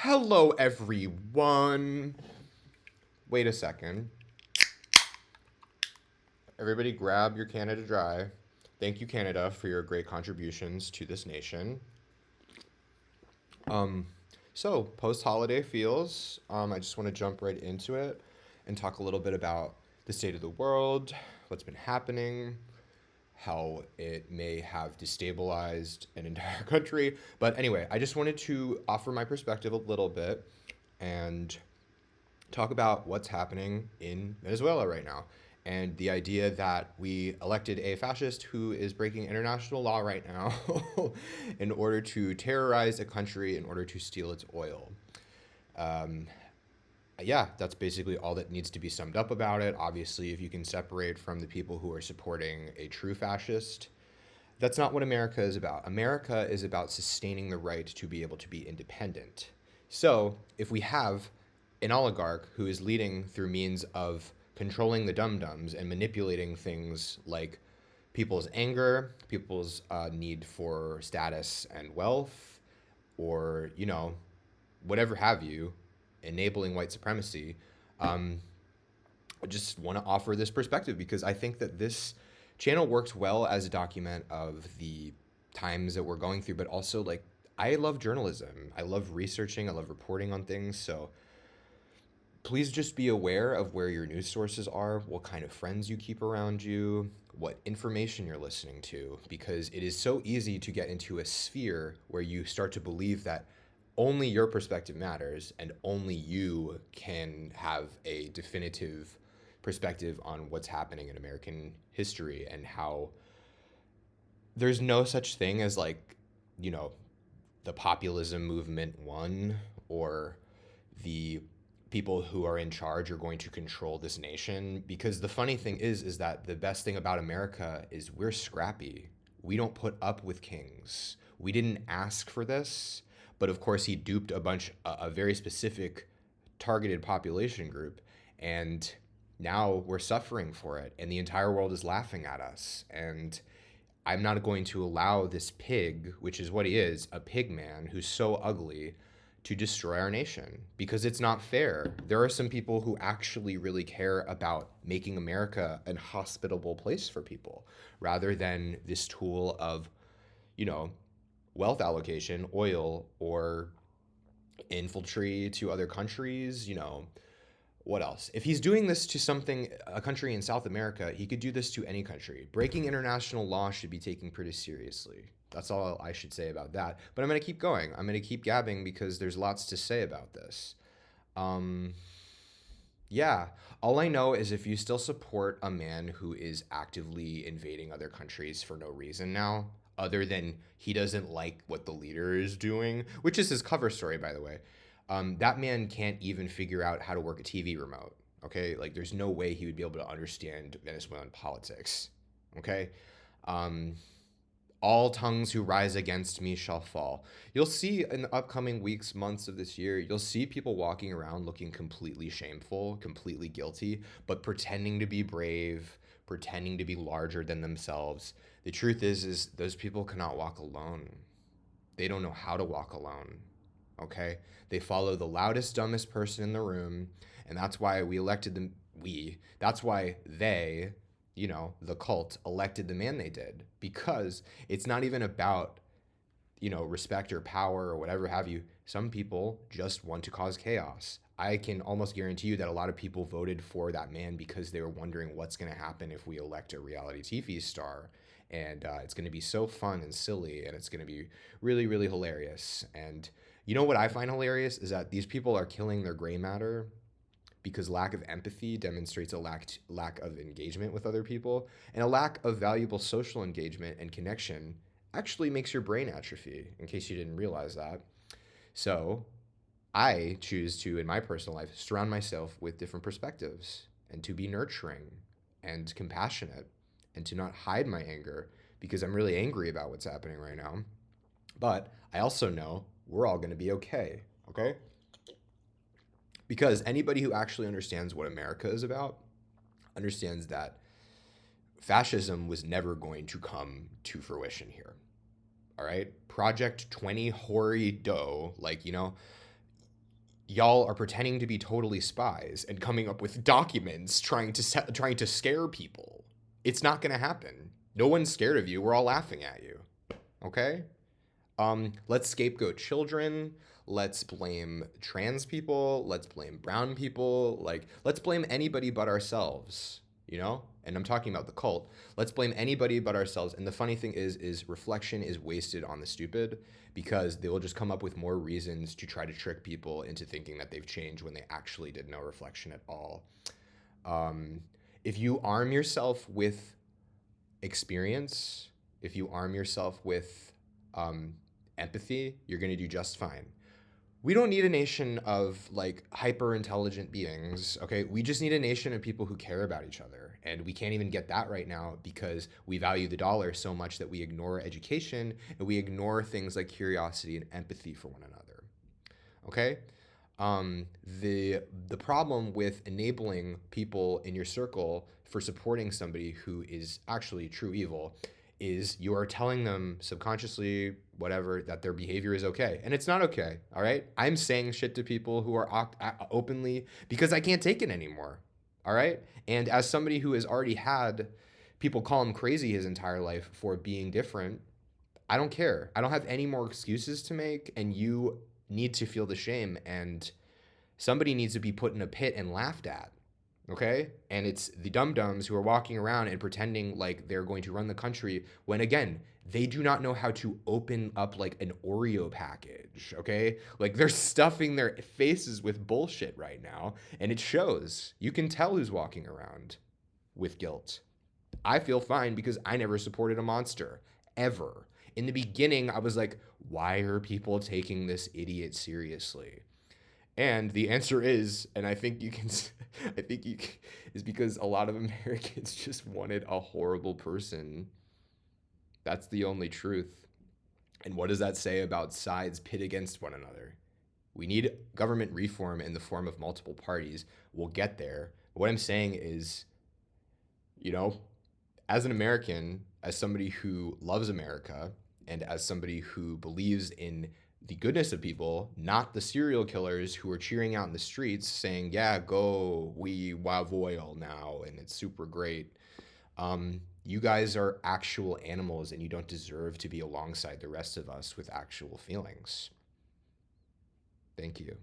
Hello, everyone. Wait a second. Everybody, grab your Canada Dry. Thank you, Canada, for your great contributions to this nation. Um, so post-holiday feels. I just want to jump right into it and talk a little bit about the state of the world, what's been happening, how it may have destabilized an entire country. But anyway, I just wanted to offer my perspective a little bit and talk about what's happening in Venezuela right now and the idea that we elected a fascist who is breaking international law right now in order to terrorize a country in order to steal its oil. Um, yeah, that's basically all that needs to be summed up about it. Obviously, if you can separate from the people who are supporting a true fascist, that's not what America is about. America is about sustaining the right to be able to be independent. So, if we have an oligarch who is leading through means of controlling the dum-dums and manipulating things like people's anger, people's need for status and wealth, or, whatever have you, enabling white supremacy, um, I just want to offer this perspective because I think that this channel works well as a document of the times that we're going through, but also like I love journalism. I love researching. I love reporting on things. So please just be aware of where your news sources are, what kind of friends you keep around you, what information you're listening to, because it is so easy to get into a sphere where you start to believe that only your perspective matters and only you can have a definitive perspective on what's happening in American history and how there's no such thing as like, you know, the populism movement won or the people who are in charge are going to control this nation, because the funny thing is that the best thing about America is we're scrappy. We don't put up with kings. We didn't ask for this, but of course he duped a very specific targeted population group, and now we're suffering for it and the entire world is laughing at us. And I'm not going to allow this pig, which is what he is, a pig man who's so ugly, to destroy our nation because it's not fair. There are some people who actually really care about making America an hospitable place for people rather than this tool of, you know, wealth allocation, oil, or infantry to other countries, what else? If he's doing this to a country in South America, he could do this to any country. Breaking international law should be taken pretty seriously. That's all I should say about that. But I'm going to keep going. I'm going to keep gabbing because there's lots to say about this. Um, yeah, all I know is if you still support a man who is actively invading other countries for no reason now, other than he doesn't like what the leader is doing, which is his cover story, by the way, that man can't even figure out how to work a TV remote. Okay, like there's no way he would be able to understand Venezuelan politics. Okay, um, all tongues who rise against me shall fall. You'll see in the upcoming weeks, months of this year, you'll see people walking around looking completely shameful, completely guilty, but pretending to be brave, pretending to be larger than themselves. The truth is those people cannot walk alone. They don't know how to walk alone. Okay? They follow the loudest, dumbest person in the room, and that's why we elected them. That's why they, the cult, elected the man they did. Because it's not even about, respect or power or whatever have you. Some people just want to cause chaos. I can almost guarantee you that a lot of people voted for that man because they were wondering what's going to happen if we elect a reality TV star. And it's going to be so fun and silly, and it's going to be really, really hilarious. And you know what I find hilarious is that these people are killing their gray matter because lack of empathy demonstrates a lack of engagement with other people, and a lack of valuable social engagement and connection actually makes your brain atrophy, in case you didn't realize that. So I choose to, in my personal life, surround myself with different perspectives and to be nurturing and compassionate and to not hide my anger because I'm really angry about what's happening right now. But I also know we're all going to be okay, okay? Because anybody who actually understands what America is about understands that fascism was never going to come to fruition here. All right? Project 20 Hoary Doe, y'all are pretending to be totally spies and coming up with documents trying to scare people. It's not going to happen. No one's scared of you. We're all laughing at you. Okay? Let's scapegoat children. Let's blame trans people. Let's blame brown people. Like, let's blame anybody but ourselves, you know? And I'm talking about the cult. Let's blame anybody but ourselves. And the funny thing is reflection is wasted on the stupid because they will just come up with more reasons to try to trick people into thinking that they've changed when they actually did no reflection at all. Um, if you arm yourself with experience, if you arm yourself with um, empathy, you're going to do just fine. We don't need a nation of like hyper intelligent beings, okay? We just need a nation of people who care about each other. And we can't even get that right now because we value the dollar so much that we ignore education and we ignore things like curiosity and empathy for one another. Okay? The problem with enabling people in your circle for supporting somebody who is actually true evil is you are telling them subconsciously, whatever, that their behavior is okay. And it's not okay, all right? I'm saying shit to people who are openly because I can't take it anymore, all right? And as somebody who has already had people call him crazy his entire life for being different, I don't care. I don't have any more excuses to make, and you need to feel the shame, and somebody needs to be put in a pit and laughed at. Okay? And it's the dum-dums who are walking around and pretending like they're going to run the country when, again, they do not know how to open up like an Oreo package. Okay? Like they're stuffing their faces with bullshit right now, and it shows. You can tell who's walking around with guilt. I feel fine because I never supported a monster, ever. In the beginning, I was like, why are people taking this idiot seriously? And the answer is, and I think you can, is because a lot of Americans just wanted a horrible person. That's the only truth. And what does that say about sides pit against one another? We need government reform in the form of multiple parties. We'll get there. What I'm saying is, you know, as an American, as somebody who loves America, and as somebody who believes in the goodness of people, not the serial killers who are cheering out in the streets saying, yeah, go, we have oil now, and it's super great. You guys are actual animals, and you don't deserve to be alongside the rest of us with actual feelings. Thank you.